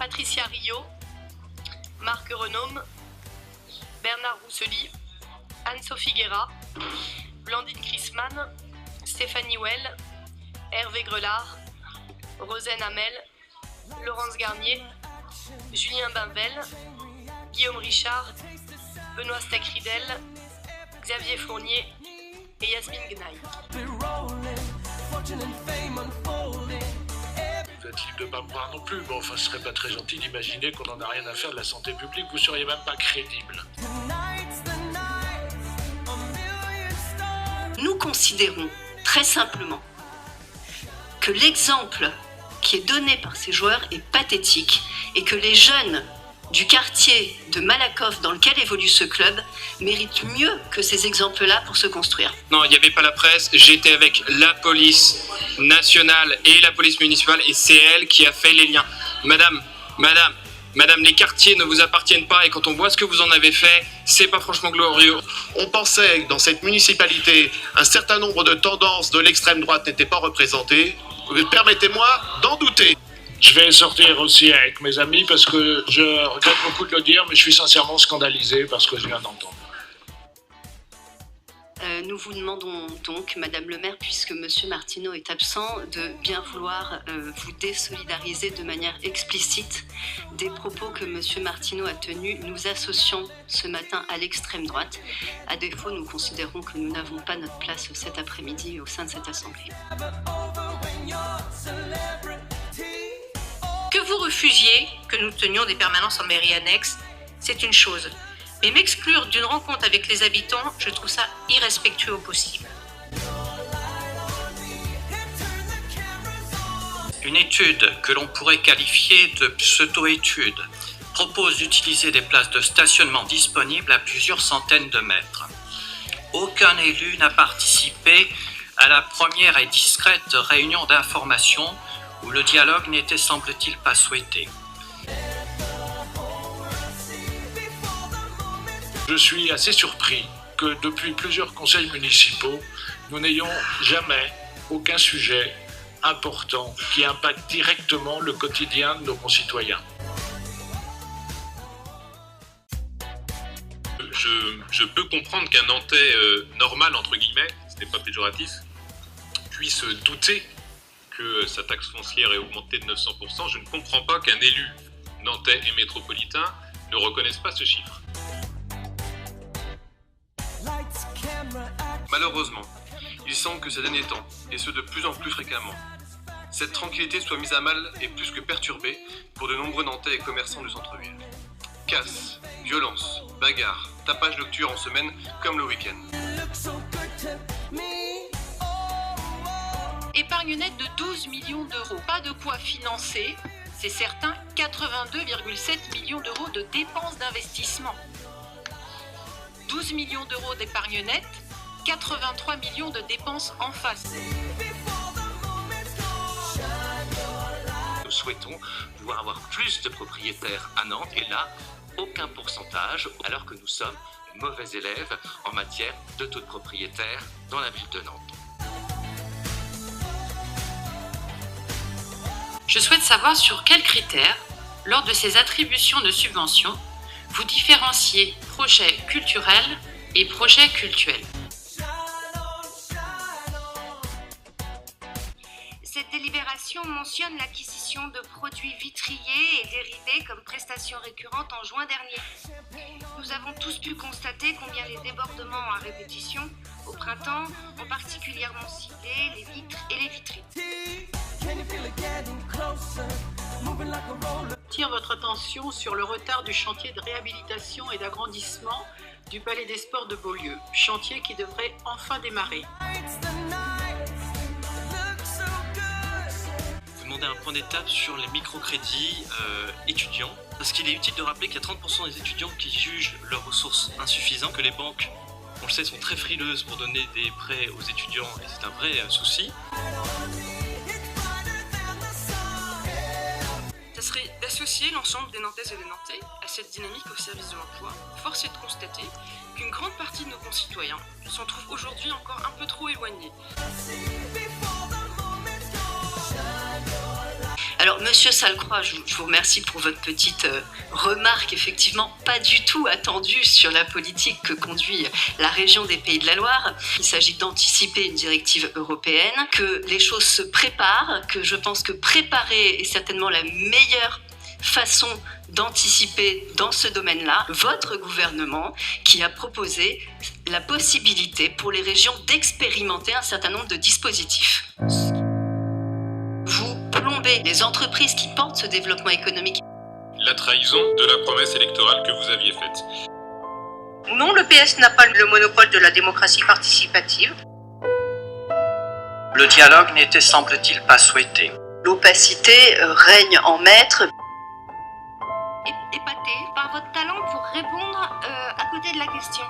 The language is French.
Patricia Rio, Marc Renaume, Bernard Roussely, Anne-Sophie Guérat, Blandine Chrisman, Stéphanie Well, Hervé Grelard, Rosen Hamel, Laurence Garnier, Julien Bainvel, Guillaume Richard, Benoît Stacridel, Xavier Fournier et Yasmine Gnaï. Vous êtes libre de ne pas me croire non plus, mais enfin, ce serait pas très gentil d'imaginer qu'on n'en a rien à faire de la santé publique. Vous seriez même pas crédible. Nous considérons très simplement que l'exemple qui est donné par ces joueurs est pathétique et que les jeunes du quartier de Malakoff dans lequel évolue ce club méritent mieux que ces exemples-là pour se construire. Non, il n'y avait pas la presse, j'étais avec la police nationale et la police municipale et c'est elle qui a fait les liens. Madame, les quartiers ne vous appartiennent pas et quand on voit ce que vous en avez fait, c'est pas franchement glorieux. On pensait que dans cette municipalité, un certain nombre de tendances de l'extrême droite n'étaient pas représentées. Permettez-moi d'en douter. Je vais sortir aussi avec mes amis parce que je regrette beaucoup de le dire, mais je suis sincèrement scandalisé par ce que je viens d'entendre. Nous vous demandons donc, Madame le maire, puisque Monsieur Martineau est absent, de bien vouloir vous désolidariser de manière explicite des propos que Monsieur Martineau a tenus, nous associant ce matin à l'extrême droite. À défaut, nous considérons que nous n'avons pas notre place cet après-midi au sein de cette assemblée. Que vous refusiez que nous tenions des permanences en mairie annexe, c'est une chose. Mais m'exclure d'une rencontre avec les habitants, je trouve ça irrespectueux au possible. Une étude que l'on pourrait qualifier de pseudo-étude propose d'utiliser des places de stationnement disponibles à plusieurs centaines de mètres. Aucun élu n'a participé à la première et discrète réunion d'information où le dialogue n'était semble-t-il pas souhaité. Je suis assez surpris que depuis plusieurs conseils municipaux, nous n'ayons jamais aucun sujet important qui impacte directement le quotidien de nos concitoyens. Je peux comprendre qu'un Nantais normal, entre guillemets, ce n'est pas péjoratif, puisse douter que sa taxe foncière ait augmenté de 900%. Je ne comprends pas qu'un élu nantais et métropolitain ne reconnaisse pas ce chiffre. Malheureusement, il semble que ces derniers temps, et ce de plus en plus fréquemment, cette tranquillité soit mise à mal et plus que perturbée pour de nombreux Nantais et commerçants du centre-ville. Casse, violence, bagarres, tapage nocturne en semaine comme le week-end. Épargne nette de 12 millions d'euros. Pas de quoi financer, c'est certain, 82,7 millions d'euros de dépenses d'investissement. 12 millions d'euros d'épargne nette, 83 millions de dépenses en face. Nous souhaitons pouvoir avoir plus de propriétaires à Nantes et là, aucun pourcentage, alors que nous sommes mauvais élèves en matière de taux de propriétaires dans la ville de Nantes. Je souhaite savoir sur quels critères, lors de ces attributions de subventions, vous différenciez projets culturels et projets cultuels. Cette délibération mentionne l'acquisition de produits vitriers et dérivés comme prestations récurrentes en juin dernier. Nous avons tous pu constater combien les débordements à répétition au printemps ont particulièrement ciblé les vitres et les vitrines. J'attire votre attention sur le retard du chantier de réhabilitation et d'agrandissement du Palais des Sports de Beaulieu, chantier qui devrait enfin démarrer. Vous demandez un point d'étape sur les microcrédits étudiants, parce qu'il est utile de rappeler qu'il y a 30% des étudiants qui jugent leurs ressources insuffisantes, que les banques, on le sait, sont très frileuses pour donner des prêts aux étudiants et c'est un vrai souci. Ça serait d'associer l'ensemble des Nantaises et des Nantais à cette dynamique au service de l'emploi. Force est de constater qu'une grande partie de nos concitoyens s'en trouvent aujourd'hui encore un peu trop éloignés. Alors, Monsieur Salcroix, je vous remercie pour votre petite remarque, effectivement pas du tout attendue sur la politique que conduit la région des Pays de la Loire. Il s'agit d'anticiper une directive européenne, que les choses se préparent, que je pense que préparer est certainement la meilleure façon d'anticiper dans ce domaine-là. Votre gouvernement qui a proposé la possibilité pour les régions d'expérimenter un certain nombre de dispositifs. Vous plombez les entreprises qui portent ce développement économique. La trahison de la promesse électorale que vous aviez faite. Non, le PS n'a pas le monopole de la démocratie participative. Le dialogue n'était, semble-t-il, pas souhaité. L'opacité règne en maître. Épaté par votre talent pour répondre à côté de la question.